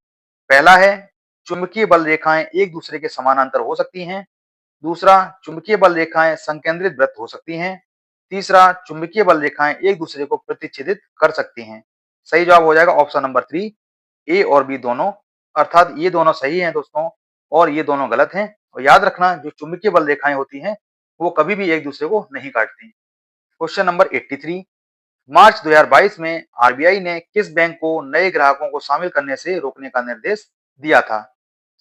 पहला है चुंबकीय बल रेखाएं एक दूसरे के समानांतर हो सकती हैं। दूसरा, चुंबकीय बल रेखाएं संकेंद्रित वृत्त हो सकती हैं। तीसरा, चुंबकीय बल रेखाएं एक दूसरे को प्रतिच्छेदित कर सकती हैं। सही जवाब हो जाएगा ऑप्शन नंबर 3, ए और बी दोनों, अर्थात ये दोनों सही हैं दोस्तों और ये दोनों गलत हैं। और याद रखना, जो चुंबकीय बल रेखाएं होती हैं वो कभी भी एक दूसरे को नहीं काटती। क्वेश्चन नंबर 83, मार्च 2022 में आरबीआई ने किस बैंक को नए ग्राहकों को शामिल करने से रोकने का निर्देश दिया था।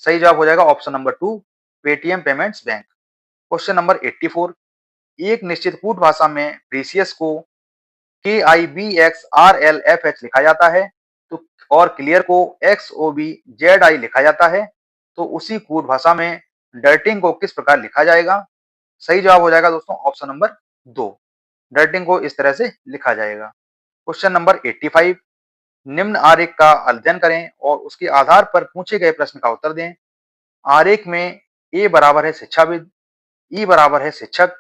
सही जवाब हो जाएगा option number 2, Paytm payments bank. Question number 84, एक निश्चित कूट भाषा में प्रीसियस को KIBXRLFH लिखा जाता है तो और क्लियर को XOBZI लिखा जाता है, तो उसी कूट भाषा में डर्टिंग को किस प्रकार लिखा जाएगा। सही जवाब हो जाएगा दोस्तों ऑप्शन नंबर 2, डर्टिंग को इस तरह से लिखा जाएगा। क्वेश्चन नंबर 85, निम्न आरेख का अध्ययन करें और उसके आधार पर पूछे गए प्रश्न का उत्तर दें। आरेख में ए बराबर है शिक्षाविद, ई बराबर है शिक्षक,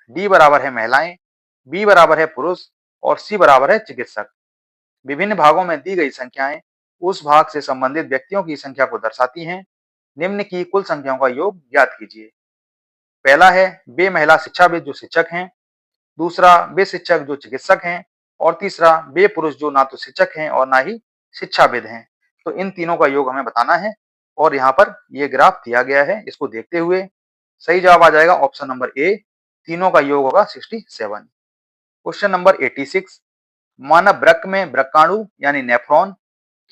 डी बराबर है महिलाएं, बी बराबर है पुरुष और सी बराबर है चिकित्सक। विभिन्न भागों में दी गई संख्याएं उस भाग से संबंधित व्यक्तियों की संख्या को दर्शाती हैं। निम्न की कुल संख्याओं का योग ज्ञात कीजिए। पहला है वे महिला शिक्षाविद जो शिक्षक हैं, दूसरा वे शिक्षक जो चिकित्सक हैं, और तीसरा वे पुरुष जो ना तो शिक्षक हैं और ना ही शिक्षाविद हैं। तो इन तीनों का योग हमें बताना है और यहाँ पर ये ग्राफ दिया गया है, इसको देखते हुए सही जवाब आ जाएगा ऑप्शन नंबर ए, तीनों का योग होगा 67। क्वेश्चन नंबर 86, मानव वृक्क में वृक्काणु यानी नेफ्रॉन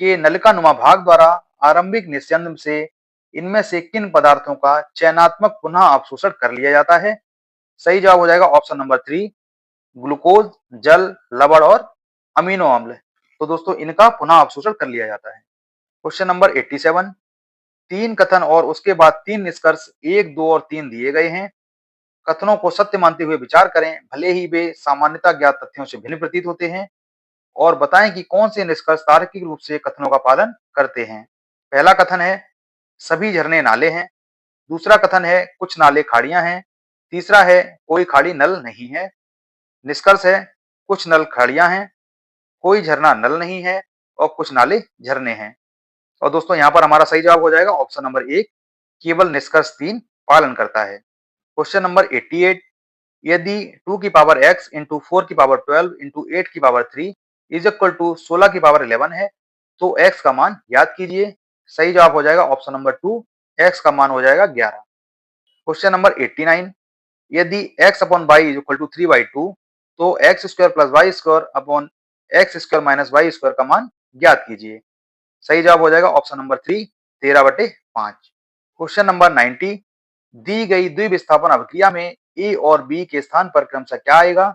के नलिका नुमा भाग द्वारा आरंभिक निस्यंद से इनमें से किन पदार्थों का चयनात्मक पुनः अवशोषण कर लिया जाता है। सही जवाब हो जाएगा ऑप्शन नंबर 3, ग्लूकोज, जल, लवण और अमीनो अम्ल। तो दोस्तों इनका पुनः अवशोषण कर लिया जाता है। क्वेश्चन नंबर 87, 3 कथन और उसके बाद 3 निष्कर्ष 1, 2 और 3 दिए गए हैं। कथनों को सत्य मानते हुए विचार करें, भले ही वे सामान्यतः ज्ञात तथ्यों से भिन्न प्रतीत होते हैं, और बताएं कि कौन से निष्कर्ष तार्किक रूप से कथनों का पालन करते हैं। पहला कथन है सभी झरने नाले हैं। दूसरा कथन है कुछ नाले खाड़ियां हैं। तीसरा है कोई खाड़ी नल नहीं है। निष्कर्ष है कुछ नल खाड़ियां हैं, कोई झरना नल नहीं है और कुछ नाले झरने हैं। और दोस्तों यहाँ पर हमारा सही जवाब हो जाएगा ऑप्शन नंबर 1, केवल निष्कर्ष 3 पालन करता है। क्वेश्चन नंबर 88, यदि 2 की पावर x इंटू 4 की पावर 12 इंटू 8 की पावर 3 इज इक्वल टू 16 की पावर 11 है तो x का मान याद कीजिए। सही जवाब हो जाएगा ऑप्शन नंबर 2, x का मान हो जाएगा 11। क्वेश्चन नंबर 89, यदि x upon Y is equal to 3/2 तो X square plus Y square upon X square minus Y square का मान ज्ञात कीजिए। सही जवाब हो जाएगा ऑप्शन नंबर 3, 13/5। क्वेश्चन नंबर 90, दी गई द्विविस्थापन अभिक्रिया में ए और बी के स्थान पर क्रमशः क्या आएगा।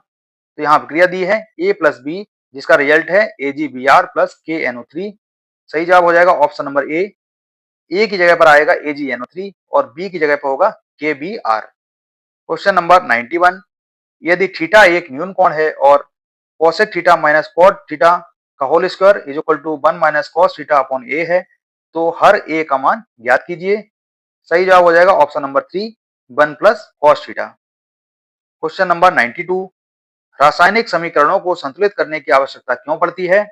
तो यहाँ अभिक्रिया दी है ए प्लस बी जिसका रिजल्ट है AgBr प्लस KNO3। सही जवाब हो जाएगा ऑप्शन नंबर ए की जगह पर आएगा AgNO3 और बी की जगह पर होगा KBr। क्वेश्चन नंबर 91, यदि थीटा एक न्यून कोण है और cosec theta minus cot theta का whole square is equal to 1 minus cos theta upon A है तो हर ए का मान ज्ञात कीजिए। सही जवाब हो जाएगा option number 3, 1 plus cos theta. Question number 92, रासायनिक समीकरणों को संतुलित करने की आवश्यकता क्यों पड़ती है।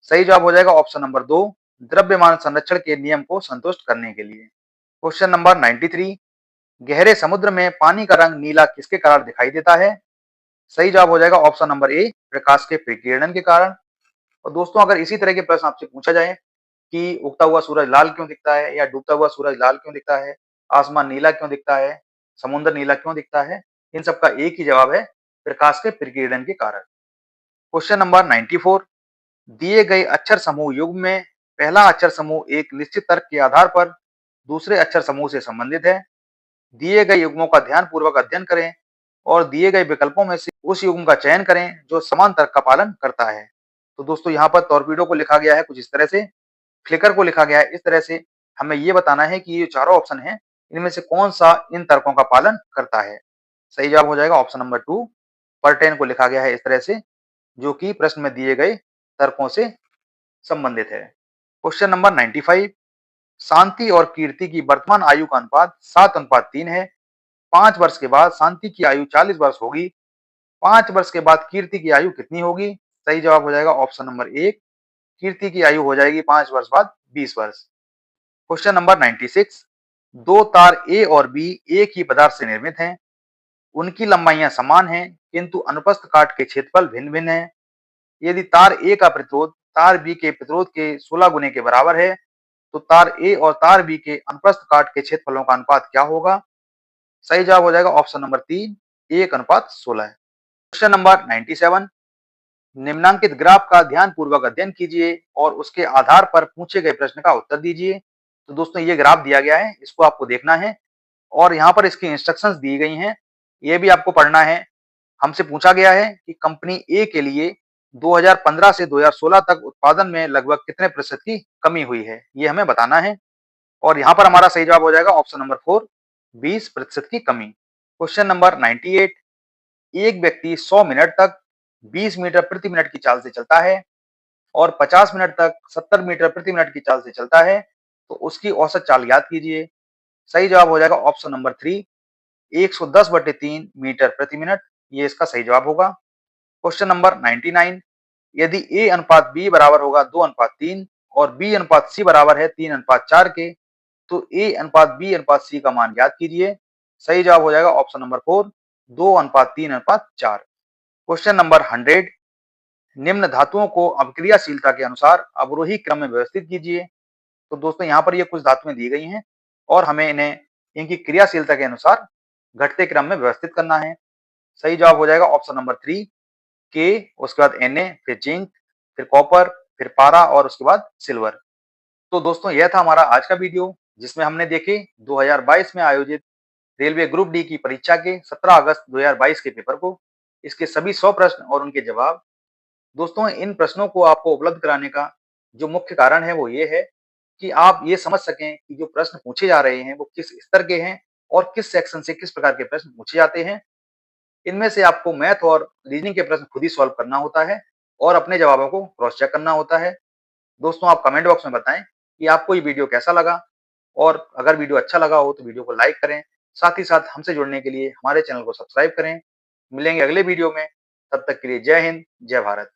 सही जवाब हो जाएगा ऑप्शन नंबर 2, द्रव्यमान संरक्षण के नियम को संतुष्ट करने के लिए। क्वेश्चन नंबर 93, गहरे समुद्र में पानी का रंग नीला किसके कारण दिखाई देता है? सही जवाब हो जाएगा ऑप्शन नंबर ए, प्रकाश के विकिरण के कारण। और दोस्तों अगर इसी तरह के प्रश्न आपसे पूछा जाए कि उगता हुआ सूरज लाल क्यों दिखता है या डूबता हुआ सूरज लाल क्यों दिखता है, आसमान नीला क्यों दिखता है, समुद्र नीला क्यों दिखता है, इन सबका एक ही जवाब है, प्रकाश के विकिरण के कारण। क्वेश्चन नंबर 94, दिए गए अक्षर समूह युग्म में पहला अक्षर समूह एक निश्चित तर्क के आधार पर दूसरे अक्षर समूह से संबंधित है। दिए गए युग्मों का ध्यानपूर्वक अध्ययन करें और दिए गए विकल्पों में से उस युग्म का चयन करें जो समान तर्क का पालन करता है। तो दोस्तों यहाँ पर टॉर्पीडो को लिखा गया है कुछ इस तरह से, फ्लिकर को लिखा गया है इस तरह से। हमें ये बताना है कि ये चारों ऑप्शन हैं, इनमें से कौन सा इन तर्कों का पालन करता है। सही जवाब हो जाएगा ऑप्शन नंबर 2, पर्टेन को लिखा गया है इस तरह से, जो कि प्रश्न में दिए गए तर्कों से संबंधित है। क्वेश्चन नंबर 95, शांति और कीर्ति की वर्तमान आयु का अनुपात 7:3 है। 5 वर्ष के बाद शांति की आयु 40 वर्ष होगी। 5 वर्ष के बाद कीर्ति की आयु कितनी होगी? सही जवाब हो जाएगा ऑप्शन नंबर 1, कीर्ति की आयु हो जाएगी 5 वर्ष बाद 20 वर्ष। क्वेश्चन नंबर 96, दो तार ए और बी एक ही पदार्थ से निर्मित हैं। उनकी लंबाइयां समान हैं किंतु अनुप्रस्थ काट के क्षेत्रफल भिन्न भिन्न है। यदि तार ए का प्रतिरोध तार बी के प्रतिरोध के 16 गुने के बराबर है तो तार ए और तार बी के अनुप्रस्थ काट के क्षेत्रफलों का अनुपात क्या होगा? सही जवाब हो जाएगा ऑप्शन नंबर 3, 1:16। क्वेश्चन नंबर 97, निम्नांकित ग्राफ का ध्यानपूर्वक अध्ययन कीजिए और उसके आधार पर पूछे गए प्रश्न का उत्तर दीजिए। तो दोस्तों ये ग्राफ दिया गया है, इसको आपको देखना है और यहाँ पर इसकी इंस्ट्रक्शंस दी गई हैं, ये भी आपको पढ़ना है। हमसे पूछा गया है कि कंपनी ए के लिए 2015 से 2016 तक उत्पादन में लगभग कितने प्रतिशत की कमी हुई है, ये हमें बताना है। और यहाँ पर हमारा सही जवाब हो जाएगा ऑप्शन नंबर 4, 20% की कमी। क्वेश्चन नंबर 98, एक व्यक्ति 100 मिनट तक 20 मीटर प्रति मिनट की चाल से चलता है और 50 मिनट तक 70 मीटर प्रति मिनट की चाल से चलता है, तो उसकी औसत चाल याद कीजिए। सही जवाब हो जाएगा ऑप्शन नंबर 3, 110/3 मीटर प्रति मिनट, ये इसका सही जवाब होगा। क्वेश्चन नंबर 99, यदि ए अनुपात बी बराबर होगा 2:3 और बी अनुपात सी बराबर है 3:4 के, तो ए अनुपात बी अनुपात सी का मान ज्ञात कीजिए। सही जवाब हो जाएगा ऑप्शन नंबर 4, 2:3:4। क्वेश्चन नंबर 100, निम्न धातुओं को अभिक्रियाशीलता के अनुसार अवरोही क्रम में व्यवस्थित कीजिए। तो दोस्तों यहाँ पर ये कुछ धातुएं दी गई हैं और हमें इन्हें इनकी क्रियाशीलता के अनुसार घटते क्रम में व्यवस्थित करना है। सही जवाब हो जाएगा ऑप्शन नंबर 3, के, उसके बाद Na, फिर जिंक, फिर कॉपर, फिर पारा और उसके बाद सिल्वर। तो दोस्तों यह था हमारा आज का वीडियो, जिसमें हमने देखे 2022 में आयोजित रेलवे ग्रुप डी की परीक्षा के 17 अगस्त 2022 के पेपर को, इसके सभी 100 प्रश्न और उनके जवाब। दोस्तों इन प्रश्नों को आपको उपलब्ध कराने का जो मुख्य कारण है वो ये है कि आप ये समझ सकें कि जो प्रश्न पूछे जा रहे हैं वो किस स्तर के हैं और किस सेक्शन से किस प्रकार के प्रश्न पूछे जाते हैं। इनमें से आपको मैथ और रीजनिंग के प्रश्न खुद ही सॉल्व करना होता है और अपने जवाबों को क्रॉस चेक करना होता है। दोस्तों आप कमेंट बॉक्स में बताएं कि आपको ये वीडियो कैसा लगा और अगर वीडियो अच्छा लगा हो तो वीडियो को लाइक करें। साथ ही साथ हमसे जुड़ने के लिए हमारे चैनल को सब्सक्राइब करें। मिलेंगे अगले वीडियो में, तब तक के लिए जय हिंद, जय भारत।